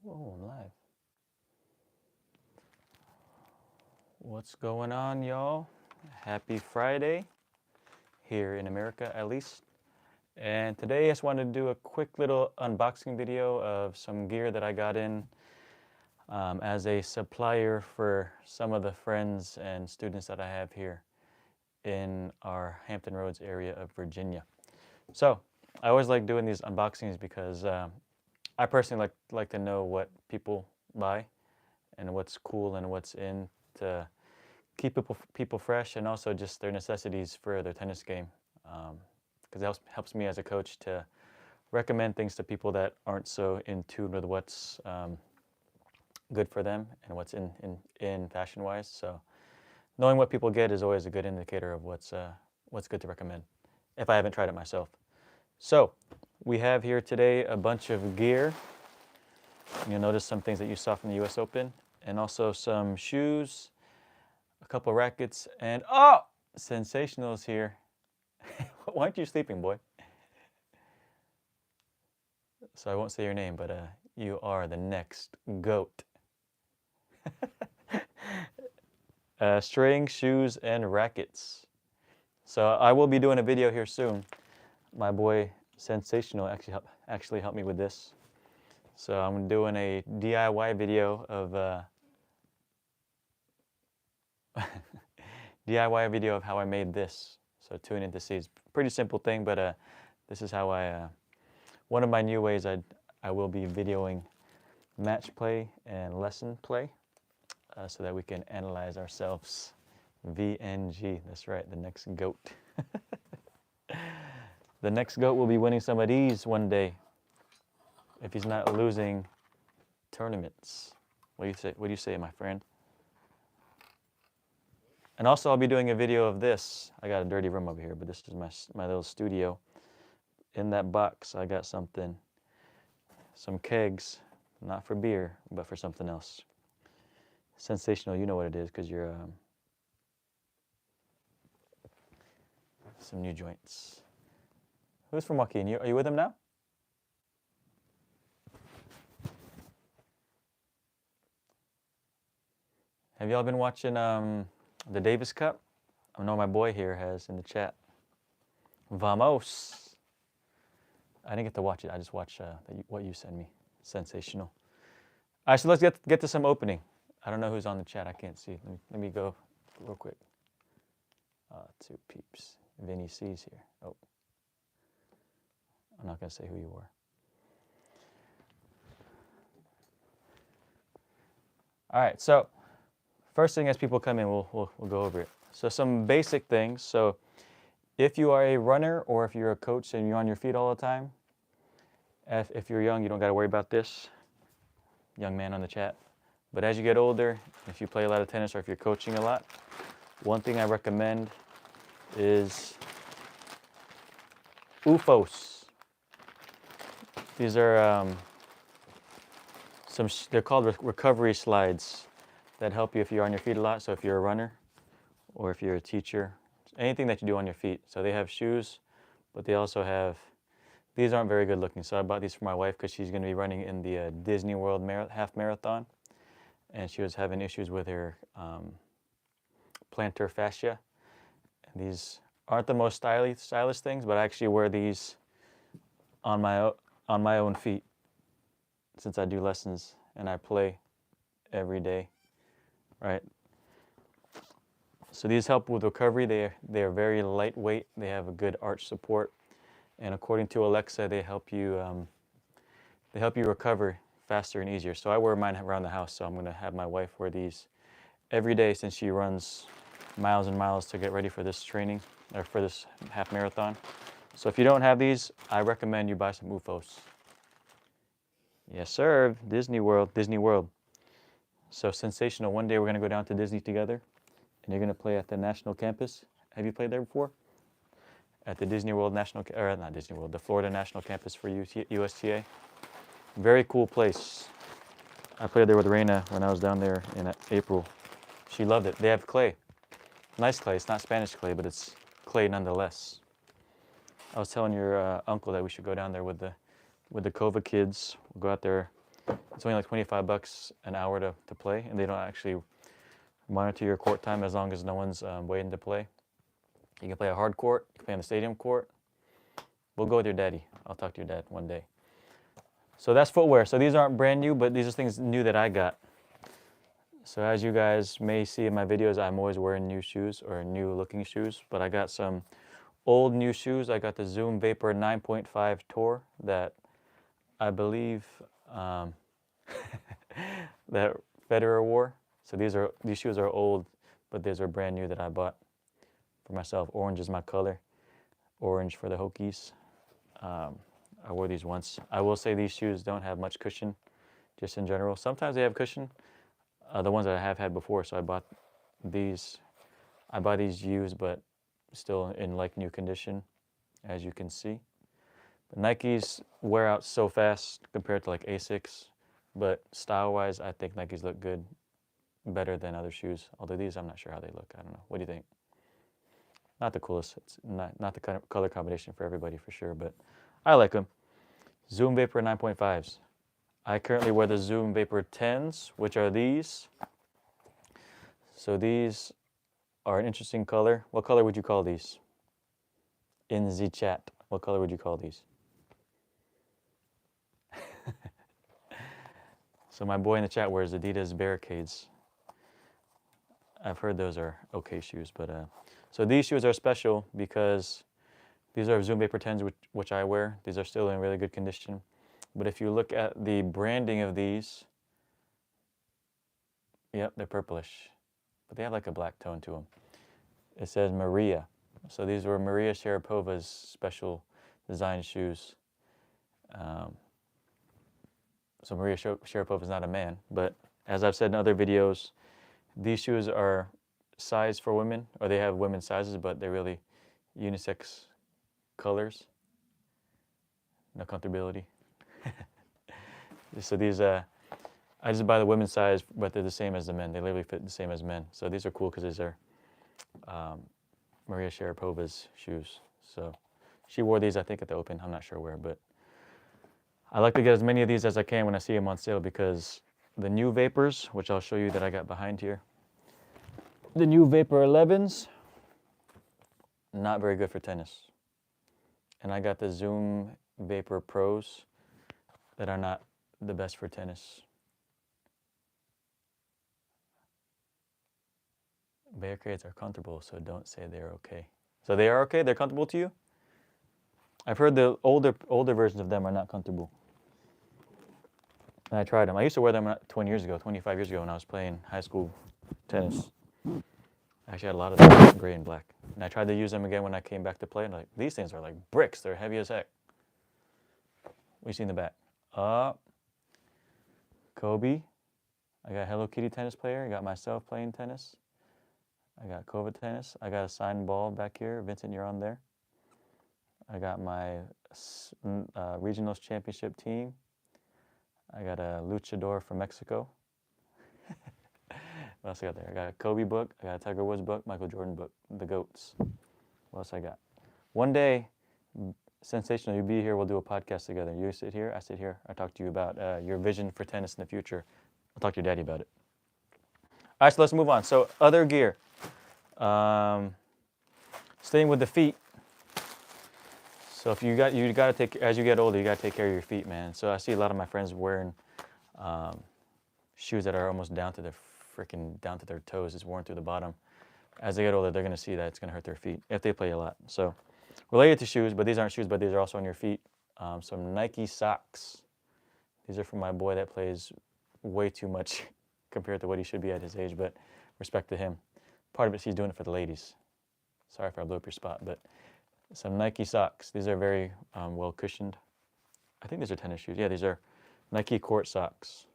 Whoa, I'm live. What's going on, y'all? Happy Friday, here in America at least. And today I just wanted to do a quick little unboxing video of some gear that I got in as a supplier for some of the friends and students that I have here in our Hampton Roads area of Virginia. So I always like doing these unboxings because I personally like to know what people buy and what's cool and what's in to keep people fresh, and also just their necessities for their tennis game. Because it helps me as a coach to recommend things to people that aren't so in tune with what's good for them and what's in fashion-wise. So knowing what people get is always a good indicator of what's good to recommend, if I haven't tried it myself. So we have here today a bunch of gear. You'll notice some things that you saw from the US Open, and also some shoes, a couple rackets, and oh, Sensational's here. Why aren't you sleeping, boy? So I won't say your name, but you are the next GOAT. String, shoes, and rackets. So I will be doing a video here soon. My boy Sensational actually helped me with this. So I'm doing a DIY video of DIY video of how I made this. So tune in to see. It's a pretty simple thing, but this is how one of my new ways I will be videoing match play and lesson play so that we can analyze ourselves. VNG, that's right, the next GOAT. The next GOAT will be winning some of these one day, if he's not losing tournaments. What do you say, my friend? And also I'll be doing a video of this. I got a dirty room over here, but this is my little studio. In that box I got something, some kegs, not for beer, but for something else. Sensational, you know what it is, because you're some new joints. Who's from Joaquin? Are you with him now? Have y'all been watching the Davis Cup? I know my boy here has in the chat. Vamos. I didn't get to watch it. I just watched what you sent me. Sensational. All right, so let's get to some opening. I don't know who's on the chat. I can't see. Let me go real quick. Two peeps. Vinny C's here. Oh. I'm not going to say who you are. All right, so first thing as people come in, we'll go over it. So some basic things. So if you are a runner or if you're a coach and you're on your feet all the time, if you're young, you don't got to worry about this. Young man on the chat. But as you get older, if you play a lot of tennis or if you're coaching a lot, one thing I recommend is UFOs. These are they're called recovery slides that help you if you're on your feet a lot. So if you're a runner or if you're a teacher, anything that you do on your feet. So they have shoes, but they also have, these aren't very good looking. So I bought these for my wife because she's going to be running in the Disney World half marathon. And she was having issues with her plantar fascia. And these aren't the most stylish things, but I actually wear these on my own feet since I do lessons and I play every day, right? So these help with recovery. They are very lightweight. They have a good arch support, and according to Alexa, they help you recover faster and easier. So I wear mine around the house. So I'm going to have my wife wear these every day since she runs miles and miles to get ready for this training or for this half marathon. So if you don't have these, I recommend you buy some UFOs. Yes, sir. Disney World. So Sensational. One day we're going to go down to Disney together, and you're going to play at the national campus. Have you played there before? At the Disney World not Disney World, the Florida National Campus for USTA. Very cool place. I played there with Reina when I was down there in April. She loved it. They have clay. Nice clay. It's not Spanish clay, but it's clay nonetheless. I was telling your uncle that we should go down there with the CoVA kids. We'll go out there It's only like 25 bucks an hour to play, and they don't actually monitor your court time as long as no one's waiting to play. You can play a hard court, you can play on the stadium court. We'll go with your daddy. I'll talk to your dad one day. So that's footwear. So these aren't brand new, but these are things new that I got. So as you guys may see in my videos, I'm always wearing new shoes or new looking shoes, but I got some old new shoes. I got the Zoom Vapor 9.5 Tour that I believe that Federer wore. So these shoes are old, but these are brand new that I bought for myself. Orange is my color. Orange for the Hokies. I wore these once. I will say these shoes don't have much cushion, just in general. Sometimes they have cushion. The ones that I have had before, so I bought these. I bought these used, but still in like new condition, as you can see. The Nikes wear out so fast compared to like Asics, but style-wise, I think Nikes look good, better than other shoes. Although these, I'm not sure how they look. I don't know. What do you think? Not the coolest. It's not the kind of color combination for everybody for sure, but I like them. Zoom Vapor 9.5s. I currently wear the Zoom Vapor 10s, which are these. So these are an interesting color. What color would you call these? In the chat, what color would you call these? So my boy in the chat wears Adidas Barricades. I've heard those are okay shoes, but so these shoes are special because these are Zoom Vapor 10s, which I wear. These are still in really good condition. But if you look at the branding of these, yep, they're purplish, but they have like a black tone to them. It says Maria. So these were Maria Sharapova's special design shoes. So Maria Sharapova is not a man, but as I've said in other videos, these shoes are sized for women, or they have women's sizes, but they're really unisex colors. No comfortability. So these, I just buy the women's size, but they're the same as the men. They literally fit the same as men. So these are cool because these are Maria Sharapova's shoes. So she wore these, I think, at the Open. I'm not sure where, but I like to get as many of these as I can when I see them on sale because the new Vapors, which I'll show you that I got behind here, the new Vapor 11s, not very good for tennis. And I got the Zoom Vapor Pros that are not the best for tennis. Barricades are comfortable, so don't say they're okay. So they are okay? They're comfortable to you? I've heard the older versions of them are not comfortable. And I tried them. I used to wear them 20 years ago, 25 years ago when I was playing high school tennis. I actually had a lot of them, gray and black. And I tried to use them again when I came back to play, and like, these things are like bricks. They're heavy as heck. We see in the back. Kobe. I got Hello Kitty tennis player. I got myself playing tennis. I got CoVA tennis. I got a signed ball back here. Vincent, you're on there. I got my regionals championship team. I got a luchador from Mexico. What else I got there? I got a Kobe book. I got a Tiger Woods book, Michael Jordan book, The GOATs. What else I got? One day, Sensational, you'll be here. We'll do a podcast together. You sit here, I sit here. I talk to you about your vision for tennis in the future. I'll talk to your daddy about it. All right, so let's move on. So other gear. Staying with the feet. So if you got to take, as you get older, you got to take care of your feet, man. So I see a lot of my friends wearing shoes that are almost down to their toes. It's worn through the bottom. As they get older, they're going to see that it's going to hurt their feet if they play a lot. So related to shoes, but these aren't shoes, but these are also on your feet. Some Nike socks. These are from my boy that plays way too much compared to what he should be at his age, but respect to him. Part of it, he's doing it for the ladies. Sorry if I blew up your spot, but some Nike socks. These are very well cushioned. I think these are tennis shoes. Yeah, these are Nike court socks.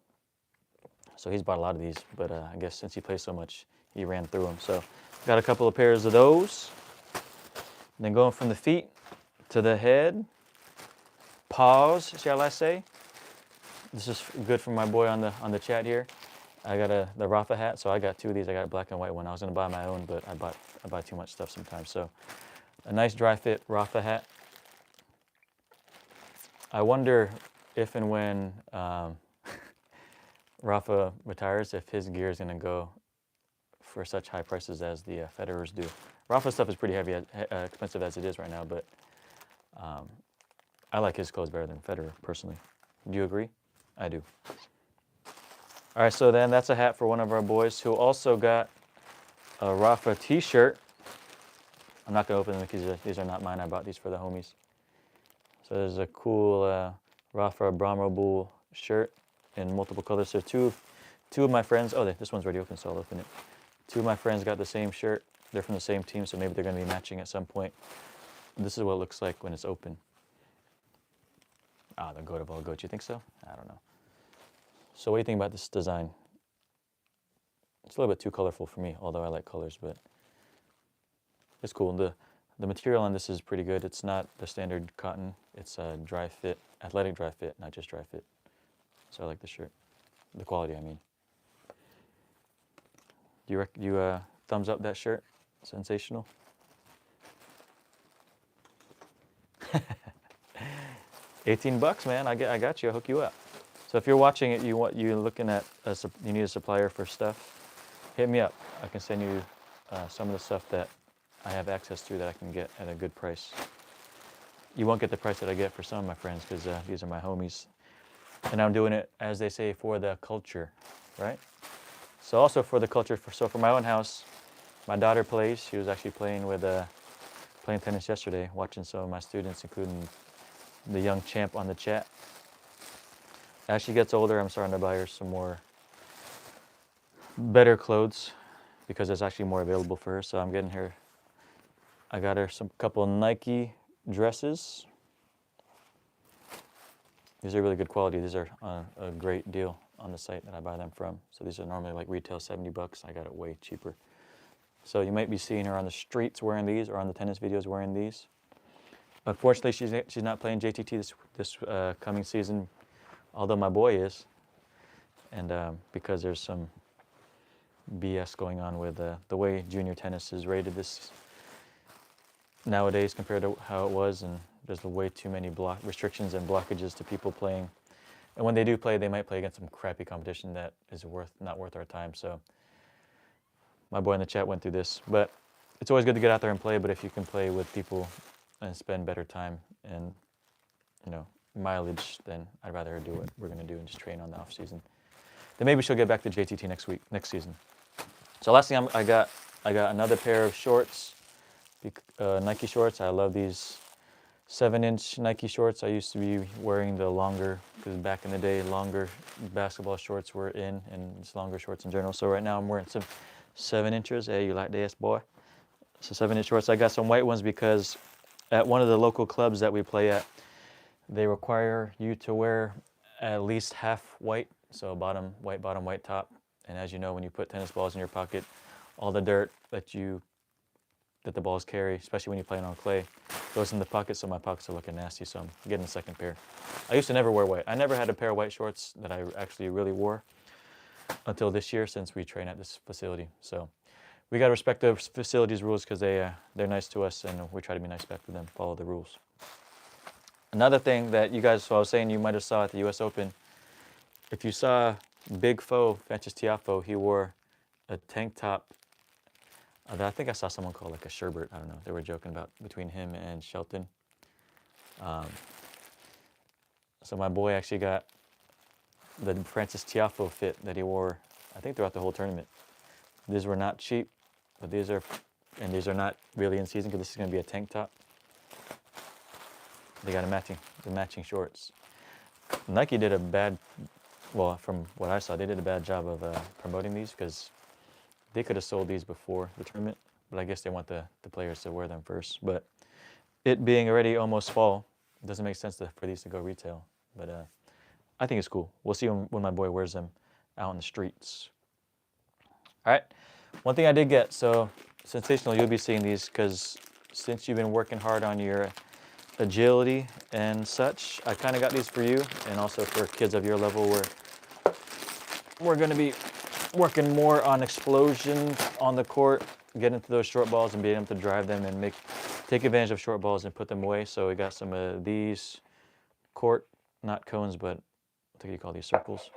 So he's bought a lot of these, but I guess since he plays so much, he ran through them. So got a couple of pairs of those. Then going from the feet to the head, paws, shall I say? This is good for my boy on the chat here. I got the Rafa hat, so I got two of these. I got a black and white one. I was gonna buy my own, but I buy too much stuff sometimes. So a nice dry fit Rafa hat. I wonder if and when Rafa retires if his gear is going to go for such high prices as the Federers do. Rafa stuff is pretty heavy, expensive as it is right now, but I like his clothes better than Federer, personally. Do you agree? I do. All right, so then that's a hat for one of our boys who also got a Rafa t-shirt. I'm not going to open them because these are not mine. I bought these for the homies. So there's a cool Rafa Brahma Bull shirt in multiple colors. So two of my friends, oh, this one's already open, so I'll open it. Two of my friends got the same shirt. They're from the same team, so maybe they're going to be matching at some point. This is what it looks like when it's open. Ah, the goat of all goats. You think so? I don't know. So what do you think about this design? It's a little bit too colorful for me, although I like colors, but it's cool. The material on this is pretty good. It's not the standard cotton. It's a dry fit, athletic dry fit, not just dry fit. So I like the shirt. The quality, I mean. Do you thumbs up that shirt? Sensational. $18, man. I got you. I'll hook you up. So if you're watching it, you're looking at you need a supplier for stuff, hit me up. I can send you some of the stuff that I have access to that I can get at a good price. You won't get the price that I get for some of my friends because these are my homies. And I'm doing it, as they say, for the culture, right? So also for the culture, so for my own house, my daughter plays. She was actually playing tennis yesterday, watching some of my students, including the young champ on the chat. As she gets older, I'm starting to buy her some more better clothes because there's actually more available for her. So I got her some couple Nike dresses. These are really good quality. These are a great deal on the site that I buy them from. So these are normally like retail $70. I got it way cheaper. So you might be seeing her on the streets wearing these or on the tennis videos wearing these. Unfortunately, she's not playing JTT this coming season, although my boy is. And because there's some BS going on with the way junior tennis is rated this nowadays compared to how it was, and there's way too many restrictions and blockages to people playing. And when they do play, they might play against some crappy competition that is not worth our time. So my boy in the chat went through this, but it's always good to get out there and play. But if you can play with people and spend better time and mileage, then I'd rather her do what we're going to do and just train on the off season. Then maybe she'll get back to JTT next season. So last thing I got another pair of shorts, Nike shorts. I love these 7-inch Nike shorts. I used to be wearing the longer, because back in the day, longer basketball shorts were in, and just longer shorts in general. So right now I'm wearing some 7 inches. Hey, you like this, boy? So 7-inch shorts. I got some white ones because at one of the local clubs that we play at, they require you to wear at least half white, so white bottom, white top. And as you know, when you put tennis balls in your pocket, all the dirt that the balls carry, especially when you're playing on clay, goes in the pocket, so my pockets are looking nasty, so I'm getting a second pair. I used to never wear white. I never had a pair of white shorts that I actually really wore until this year, since we train at this facility. So we got to respect the facility's rules because they're nice to us, and we try to be nice back to them, follow the rules. Another thing that you guys, so I was saying you might have saw at the US Open, if you saw Big Foe, Frances Tiafoe, he wore a tank top that I think I saw someone call like a sherbet. I don't know. They were joking about between him and Shelton. So my boy actually got the Frances Tiafoe fit that he wore, I think, throughout the whole tournament. These were not cheap, but these are not really in season because this is going to be a tank top. They got the matching shorts. Nike did from what I saw, they did a bad job of promoting these because they could have sold these before the tournament, but I guess they want the players to wear them first. But it being already almost fall, it doesn't make sense for these to go retail. But I think it's cool. We'll see when my boy wears them out in the streets. All right. One thing I did get, so Sensational, you'll be seeing these because since you've been working hard on your agility and such, I kind of got these for you and also for kids of your level where we're going to be working more on explosion on the court, get into those short balls and being able to drive them and take advantage of short balls and put them away. So we got some of these not cones, but what do you call these, circles.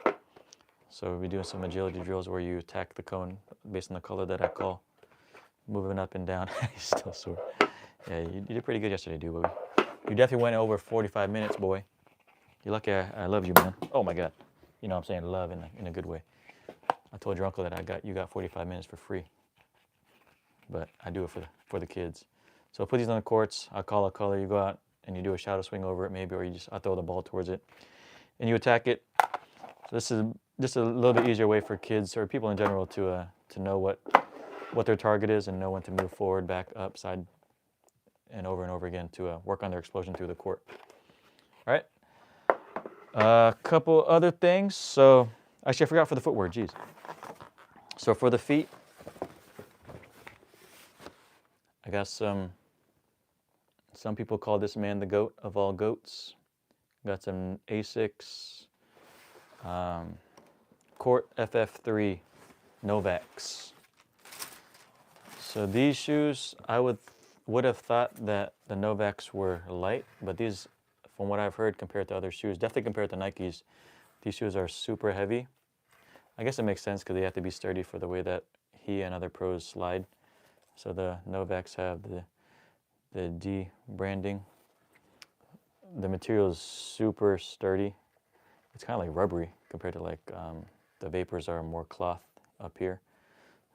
So we'll be doing some agility drills where you attack the cone based on the color that I call. Moving up and down. He's still sore. Yeah, you did pretty good yesterday, dude. You definitely went over 45 minutes, boy. You're lucky I love you, man. Oh my God. You know what I'm saying? Love in a good way. I told your uncle that you got 45 minutes for free. But I do it for the kids. So I put these on the courts. I call a color. You go out and you do a shadow swing over it maybe, or I throw the ball towards it. And you attack it. So this is just a little bit easier way for kids or people in general to know what their target is and know when to move forward, back, up, side, and over again to work on their explosion through the court. All right. A couple other things. So actually, I forgot for the footwear. Geez. So for the feet, I got some people call this man the goat of all goats. Got some Asics Court FF3 Novaks. So these shoes, I would have thought that the Novaks were light, but these, from what I've heard compared to other shoes, definitely compared to Nikes, these shoes are super heavy. I guess it makes sense because they have to be sturdy for the way that he and other pros slide. So the Novaks have the D branding. The material is super sturdy. It's kind of like rubbery compared to like the Vapors are more cloth up here.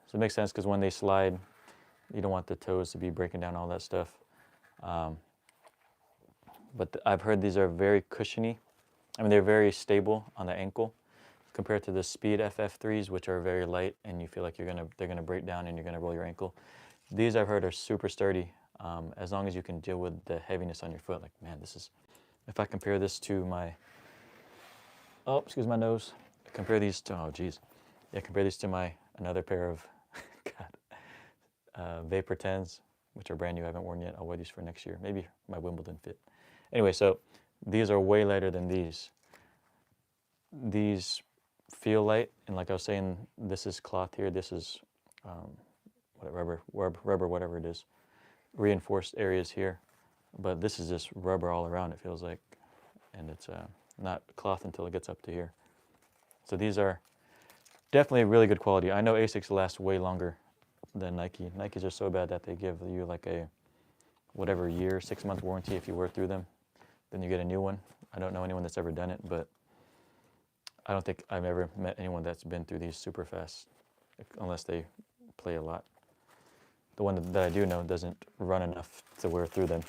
So it makes sense because when they slide, you don't want the toes to be breaking down all that stuff. But I've heard these are very cushiony. I mean, they're very stable on the ankle compared to the Speed FF3s, which are very light and you feel like they're gonna break down and you're gonna roll your ankle. These I've heard are super sturdy as long as you can deal with the heaviness on your foot. Like, man, if I compare this to excuse my nose. Compare these to, compare these to another pair of Vapor 10s, which are brand new. I haven't worn yet. I'll wear these for next year. Maybe my Wimbledon fit. Anyway, so these are way lighter than these. These feel light, and like I was saying, this is cloth here. This is rubber, whatever it is. Reinforced areas here, but this is just rubber all around. It feels like, and it's not cloth until it gets up to here. So these are definitely really good quality. I know Asics last way longer than Nike. Nikes are so bad that they give you like a whatever year, 6-month warranty if you wear through them. Then you get a new one. I don't know anyone that's ever done it, but I don't think I've ever met anyone that's been through these super fast, unless they play a lot. The one that I do know doesn't run enough to wear through them.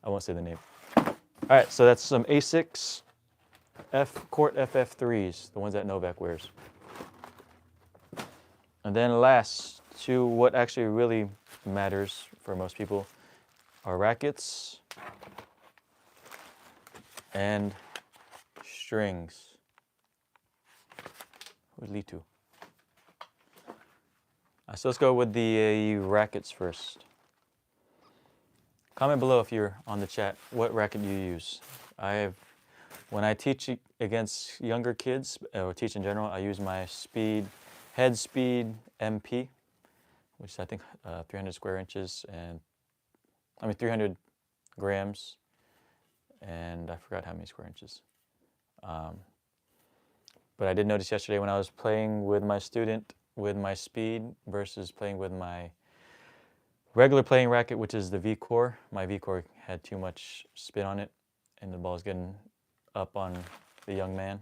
I won't say the name. All right, so that's some Asics Court FF3s, the ones that Novak wears. And then last to what actually really matters for most people are Racquets and strings. Who's Litu? So let's go with the Racquets first. Comment below if you're on the chat what racket you use. When I teach against younger kids or teach in general, I use my Head Speed MP, which is I think 300 square inches and 300 grams, and I forgot how many square inches. But I did notice yesterday when I was playing with my student with my Speed versus playing with my regular playing racket, which is the V-Core. My V-Core had too much spin on it, and the ball's getting up on the young man.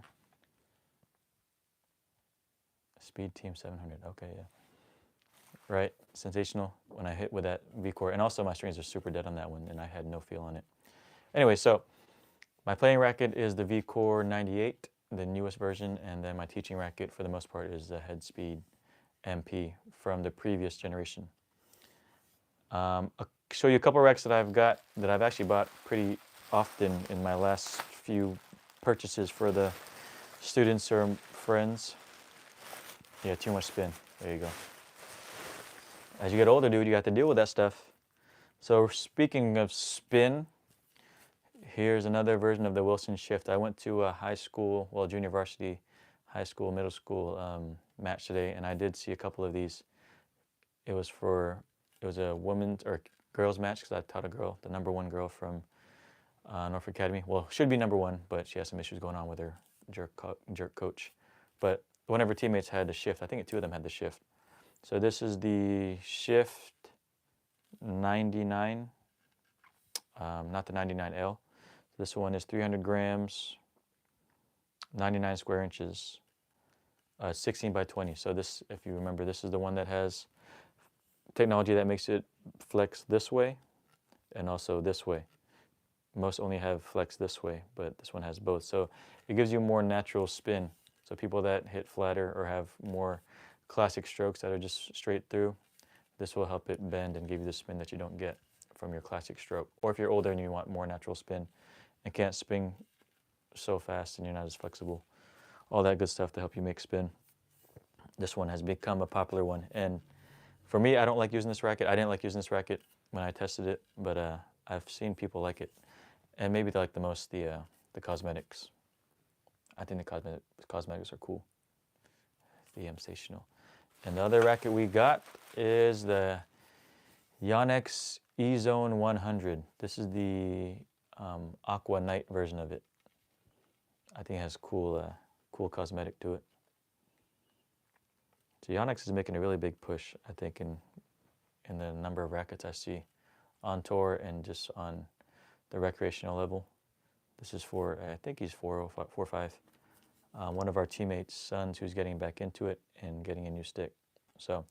Speed Team 700, okay, yeah. Right, sensational when I hit with that V-Core. And also my strings are super dead on that one, and I had no feel on it. Anyway, so my playing racket is the V-Core 98, the newest version, and then my teaching racket for the most part is the Head Speed MP from the previous generation. I'll show you a couple racks that I've actually bought pretty often in my last few purchases for the students or friends. Yeah, too much spin. There you go. As you get older, dude, you have to deal with that stuff. So speaking of spin, here's another version of the Wilson Shift. I went to a high school, junior varsity, high school, middle school match today, and I did see a couple of these. It was a women's or girls match because I taught a girl, the #1 girl from Norfolk Academy. Well, should be #1, but she has some issues going on with her jerk coach. But one of her teammates had the shift. I think two of them had the shift. So this is the shift 99, not the 99L. This one is 300 grams, 99 square inches, 16 by 20. So this, if you remember, this is the one that has technology that makes it flex this way and also this way. Most only have flex this way, but this one has both. So it gives you more natural spin. So people that hit flatter or have more classic strokes that are just straight through, this will help it bend and give you the spin that you don't get from your classic stroke. Or if you're older and you want more natural spin and can't spin so fast and you're not as flexible, all that good stuff to help you make spin. This one has become a popular one. And for me, I don't like using this racket. I didn't like using this racket when I tested it, but I've seen people like it. And maybe they like the most the cosmetics. I think the cosmetics are cool. The sensational. And the other racket we got is the Yonex E-Zone 100. This is the Aqua Night version of it. I think it has cool cosmetic to it. So Yonex is making a really big push, I think, in the number of rackets I see on tour and just on the recreational level. This is for, I think he's 405. One of our teammates' sons who's getting back into it and getting a new stick. So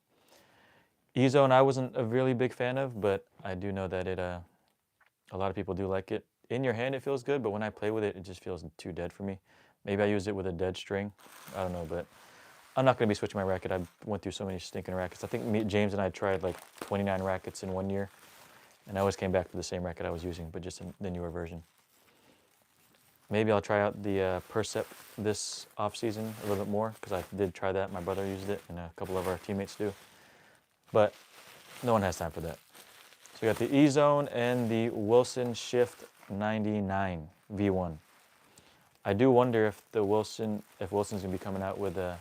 E-Zone I wasn't a really big fan of, but I do know that it a lot of people do like it. In your hand it feels good, but when I play with it, it just feels too dead for me. Maybe I use it with a dead string. I don't know, but I'm not going to be switching my racket. I went through so many stinking rackets. I think James and I tried like 29 rackets in 1 year, and I always came back to the same racket I was using, but just in the newer version. Maybe I'll try out the Percept this off season a little bit more, because I did try that. My brother used it, and a couple of our teammates do. But no one has time for that. So we got the E-Zone and the Wilson Shift 99 V1. I do wonder if Wilson's gonna be coming out with a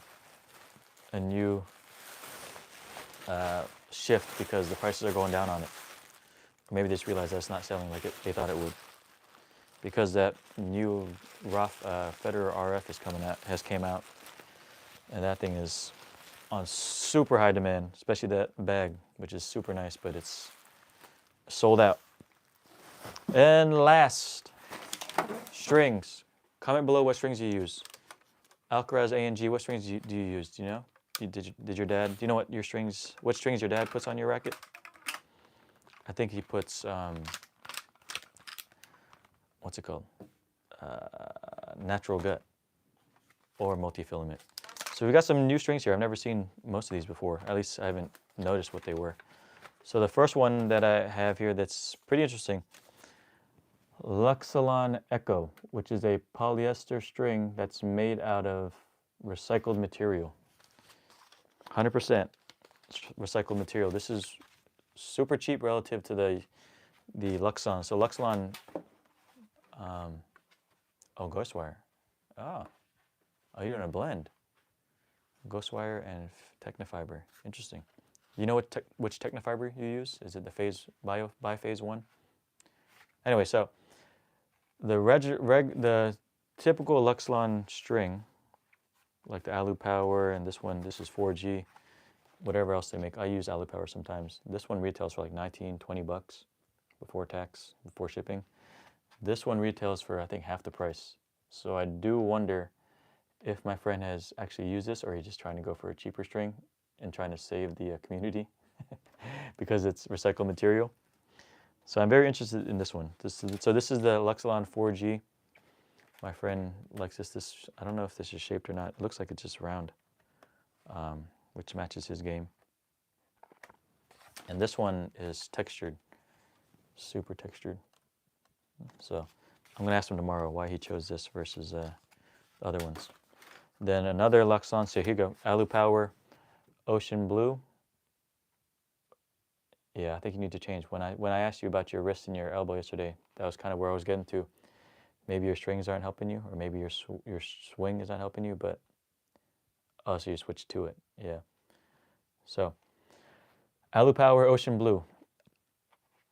new shift, because the prices are going down on it. Or maybe they just realized that it's not selling like they thought it would, because that new Federer RF has came out, and that thing is on super high demand, especially that bag, which is super nice, but it's sold out. And last, strings. Comment below what strings you use. Alcaraz A&G, what strings do you use? Do you know? Did your dad? Do you know what strings your dad puts on your racket? I think he puts what's it called? Natural gut or multi-filament. So we got some new strings here. I've never seen most of these before. At least I haven't noticed what they were. So the first one that I have here that's pretty interesting, Luxilon Echo, which is a polyester string that's made out of recycled material. 100% recycled material. This is super cheap relative to the Luxilon. So Luxilon, Ghostwire. Oh, you're doing a blend. Ghostwire and Technofiber. Interesting. You know which Technofiber you use? Is it the Biphase 1? Anyway, so the typical Luxilon string, like the Alu Power and this is 4G, whatever else they make. I use Alu Power sometimes. This one retails for like 19, 20 bucks before tax, before shipping. This one retails for I think half the price. So I do wonder if my friend has actually used this, or he's just trying to go for a cheaper string and trying to save the community because it's recycled material. So I'm very interested in this one. So this is the Luxilon 4G. My friend likes this. I don't know if this is shaped or not. It looks like it's just round, which matches his game. And this one is textured, super textured. So I'm going to ask him tomorrow why he chose this versus the other ones. Then another Luxilon, so here you go, Alu Power, Ocean Blue. Yeah, I think you need to change. When I asked you about your wrist and your elbow yesterday, that was kind of where I was getting to. Maybe your strings aren't helping you, or maybe your swing is not helping you, but, oh, so you switched to it, yeah. So, Alu Power, Ocean Blue.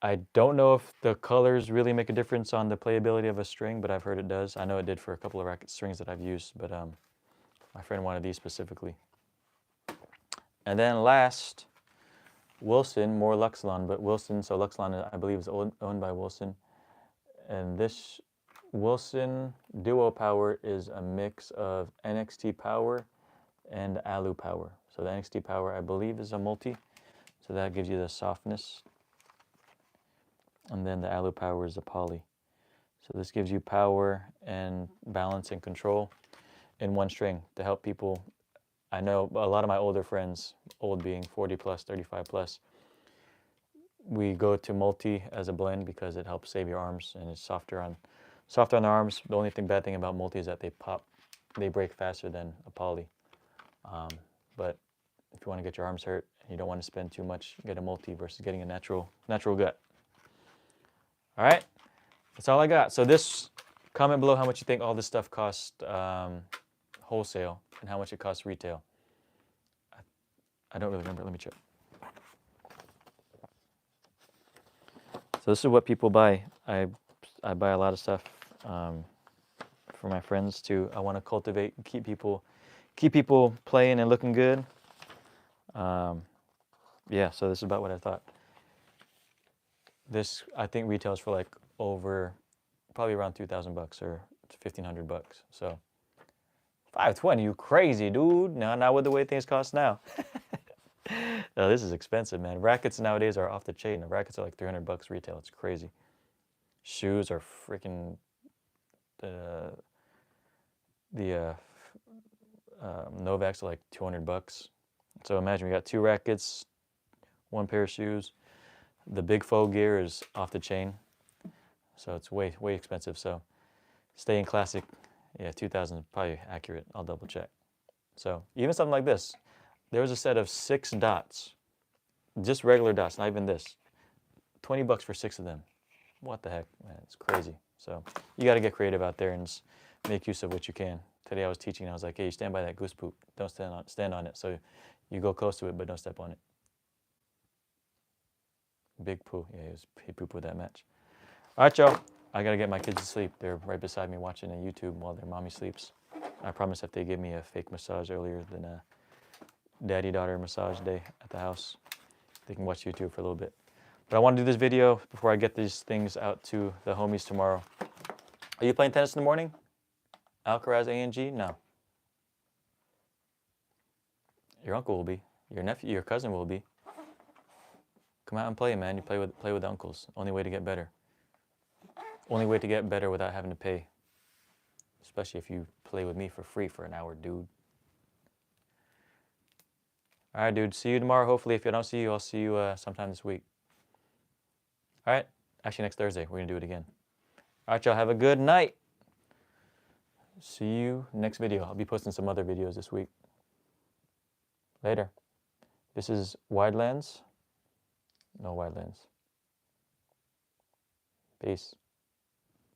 I don't know if the colors really make a difference on the playability of a string, but I've heard it does. I know it did for a couple of racket strings that I've used, but my friend wanted these specifically. And then last, Wilson, more Luxlon, but Wilson, so Luxlon I believe is owned by Wilson. And this Wilson Duo Power is a mix of NXT Power and Alu Power. So the NXT Power I believe is a multi, so that gives you the softness. And then the Alu Power is a poly. So this gives you power and balance and control in one string to help people. I know a lot of my older friends, old being 40 plus, 35 plus, we go to multi as a blend because it helps save your arms and it's softer on the arms. The only bad thing about multi is that they break faster than a poly. But if you want to get your arms hurt and you don't want to spend too much, get a multi versus getting a natural gut. All right, that's all I got. So comment below how much you think all this stuff cost wholesale and how much it costs retail. I don't really remember. Let me check. So this is what people buy. I buy a lot of stuff for my friends too. I want to cultivate and keep people playing and looking good. Yeah, so this is about what I thought. This I think retails for like probably around $2,000 or $1,500. So 520, you crazy dude? No, not with the way things cost now. No, this is expensive, man. Rackets nowadays are off the chain. The rackets are like $300 retail. It's crazy. Shoes are freaking Novaks are like $200. So imagine we got 2 rackets, 1 pair of shoes. The big faux gear is off the chain, so it's way expensive. So staying classic, yeah, 2,000 is probably accurate. I'll double check. So even something like this, there was a set of 6 dots, just regular dots, not even this. $20 for 6 of them. What the heck, man? It's crazy. So you got to get creative out there and just make use of what you can. Today I was teaching, I was like, hey, you stand by that goose poop. Don't stand on it. So you go close to it, but don't step on it. Big poo. Yeah, he pooped with that match. All right, y'all. I got to get my kids to sleep. They're right beside me watching on YouTube while their mommy sleeps. I promise if they give me a fake massage earlier than a daddy-daughter massage day at the house, they can watch YouTube for a little bit. But I want to do this video before I get these things out to the homies tomorrow. Are you playing tennis in the morning? Alcaraz, A&G? No. Your uncle will be. Your nephew, your cousin will be. Come out and play, man. You play with uncles. Only way to get better. Only way to get better without having to pay. Especially if you play with me for free for an hour, dude. All right, dude. See you tomorrow. Hopefully, if I don't see you, I'll see you sometime this week. All right. Actually, next Thursday. We're going to do it again. All right, y'all. Have a good night. See you next video. I'll be posting some other videos this week. Later. This is Wide Lens. No wide lens. Peace.